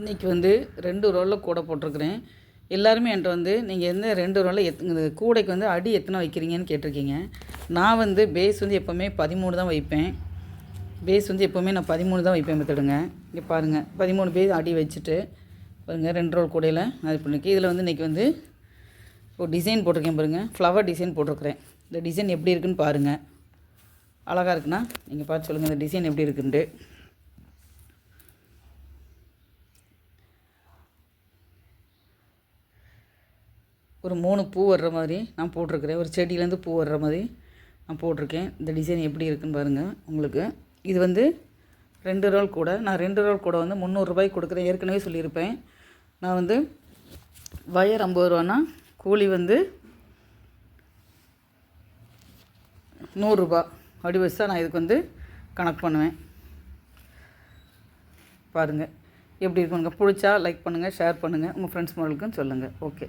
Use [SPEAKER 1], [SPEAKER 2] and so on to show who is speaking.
[SPEAKER 1] இன்றைக்கி வந்து 2 ரோலில் கூடை போட்டிருக்கிறேன். எல்லாருமே என்கிட்ட வந்து நீங்கள் எந்த 2 ரோலில் கூடைக்கு வந்து அடி எத்தனை வைக்கிறீங்கன்னு கேட்டிருக்கீங்க. நான் வந்து பேஸ் வந்து எப்போவுமே 13 தான் வைப்பேன். பேஸ் வந்து எப்போவுமே நான் 13 தான் வைப்பேன் பார்த்துடுங்க. இங்கே பாருங்கள், 13 பேஸ் அடி வச்சுட்டு பாருங்கள் 2 ரோல் கூடையில் அது பண்ணியிருக்கேன். இதில் வந்து இன்றைக்கி வந்து ஒரு டிசைன் போட்டிருக்கேன் பாருங்கள், ஃப்ளவர் டிசைன் போட்டிருக்கிறேன். இந்த டிசைன் எப்படி இருக்குதுன்னு பாருங்கள். அழகாக இருக்குன்னா நீங்கள் பார்த்து சொல்லுங்கள் இந்த டிசைன் எப்படி இருக்குன்ட்டு. ஒரு 3 பூ வர்ற மாதிரி நான் போட்டிருக்கிறேன். ஒரு செடியிலேருந்து பூ வர்ற மாதிரி நான் போட்டிருக்கேன். இந்த டிசைன் எப்படி இருக்குதுன்னு பாருங்கள் உங்களுக்கு. இது வந்து 2 ரோல் கூட. நான் 2 ரோல் கூட வந்து 300 ரூபாய்க்கு கொடுக்குறேன். ஏற்கனவே சொல்லியிருப்பேன். நான் வந்து வயர் 50 ரூபான்னா கூலி வந்து 100 ரூபா அப்படி வச்சு தான் நான் இதுக்கு வந்து கணக்கு பண்ணுவேன். பாருங்கள் எப்படி இருக்குங்க. பிடிச்சா லைக் பண்ணுங்கள், ஷேர் பண்ணுங்கள், உங்கள் ஃப்ரெண்ட்ஸ் மார்களுக்கும் சொல்லுங்கள். ஓகே.